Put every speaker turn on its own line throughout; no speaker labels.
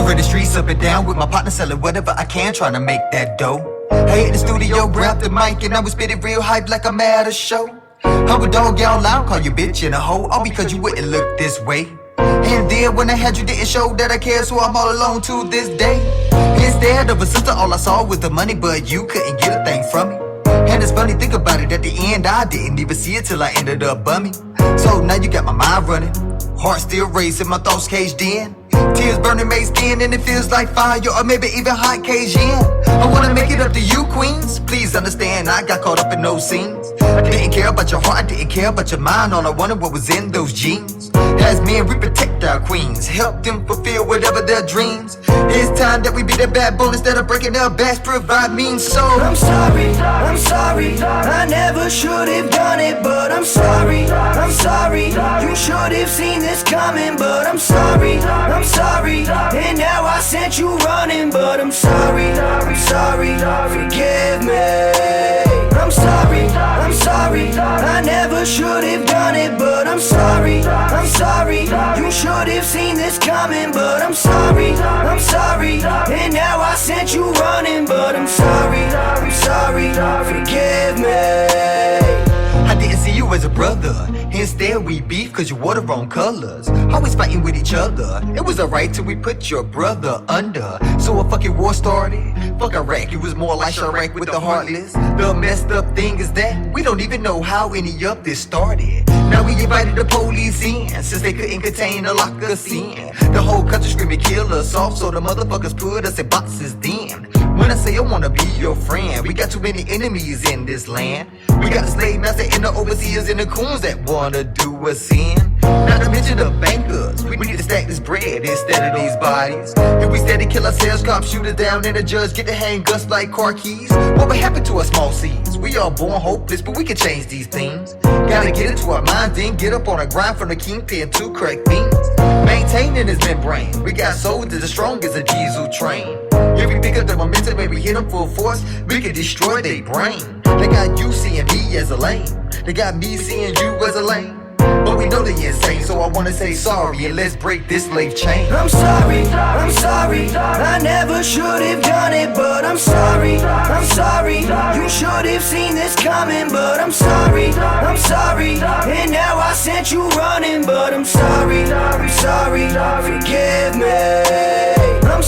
Covering the streets up and down with my partner, selling whatever I can, trying to make that dough. I hit the studio, grab the mic, and I was spitting real hype like I'm at a show. I would dog y'all loud, call you bitch and a hoe, all because you wouldn't look this way. And then when I had you, didn't show that I care, so I'm all alone to this day. Instead of a sister, all I saw was the money, but you couldn't get a thing from me. And it's funny, think about it, at the end I didn't even see it till I ended up bumming. So now you got my mind running, heart still racing, my thoughts caged in. Tears burning my skin and it feels like fire or maybe even hot Cajun. I wanna make it up to you queens, please understand I got caught up in those scenes. I didn't care about your heart, I didn't care about your mind, all I wanted what was in those jeans. As men we protect our queens, help them fulfill whatever their dreams. It's time that we be the backbone instead of breaking their backs, provide means. So
I'm sorry, I never should have done it, but I'm sorry, you should have seen this coming, but I'm sorry, and now I sent you running, but I'm sorry, forgive me. I'm sorry, I never should have done it, but I'm sorry, you should have seen this coming, but I'm sorry, and now I sent you running, but I'm sorry, forgive me.
I didn't see you as a brother, instead we beef cause you wore the wrong colors. Always fighting with each other, it was alright till we put your brother under. So a fucking war started, fuck Iraq, it was more like Chirac with the heartless. The messed up thing is that we don't even know how any of this started. Now we invited the police in, since they couldn't contain or lock us in. The whole country screaming kill us off, so the motherfuckers put us in boxes then. When I say I wanna be your friend, we got too many enemies in this land. We got the slave master and the overseers and the coons that wanna do us in. Not to mention the bankers, we need to stack this bread instead of these bodies. If we steady kill ourselves, cops shoot us down and the judge get to hang us like car keys. What would happen to us small seeds? We all born hopeless, but we can change these things. Gotta get into our minds, then get up on a grind from the kingpin to crack beans. Maintaining his membrane, we got soldiers as strong as a diesel train. If we pick up the momentum and we hit them full force, we can destroy their brain. They got you seeing me as a lame, they got me seeing you as a lame. But we know they insane, so I wanna say sorry and let's break this slave chain.
I'm sorry, I never should have done it, but I'm sorry, you should have seen this coming, but I'm sorry, and now I sent you running, but I'm sorry, forgive me. I'm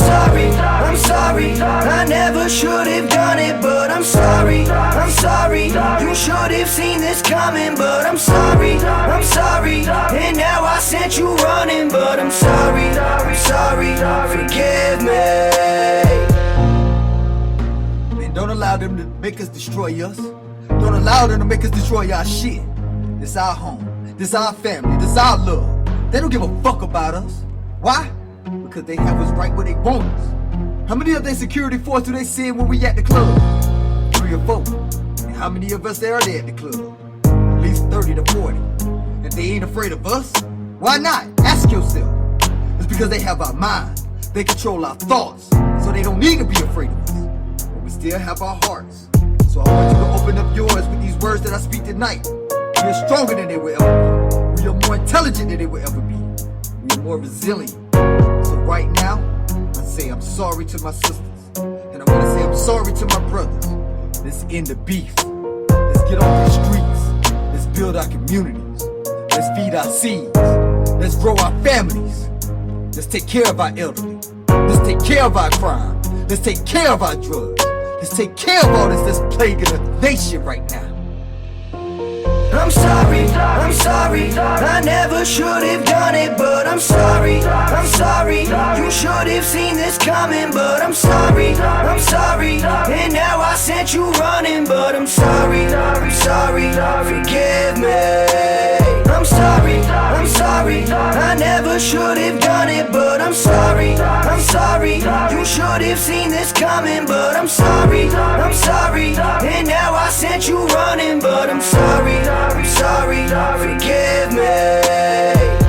sorry, I never should have done it, but I'm sorry, you should have seen this coming, but I'm sorry, and now I sent you running, but I'm sorry, forgive me.
Man, don't allow them to make us destroy us. Don't allow them to make us destroy our shit. This our home, this our family, this our love. They don't give a fuck about us. Why? Because they have us right where they want us. How many of their security force do they send when we at the club? 3 or 4. And how many of us are there at the club? At least 30 to 40. And they ain't afraid of us? Why not? Ask yourself. It's because they have our minds. They control our thoughts. So they don't need to be afraid of us. But we still have our hearts. So I want you to open up yours with these words that I speak tonight. We are stronger than they will ever be. We are more intelligent than they will ever be. We are more resilient. So right now, I say I'm sorry to my sisters. And I want to say I'm sorry to my brothers. Let's end the beef. Let's get off the streets. Let's build our communities. Let's feed our seeds. Let's grow our families. Let's take care of our elderly. Let's take care of our crime. Let's take care of our drugs. Let's take care of all this that's plaguing the nation right now.
I'm sorry, I never should have done it, but I'm sorry, you should have seen this coming, but I'm sorry, and now I sent you running, but I'm sorry, forgive me. I'm sorry, I never should have done it, but I'm sorry, you should have seen this coming, but I'm sorry, and now I sent you running, but I'm sorry, forgive me.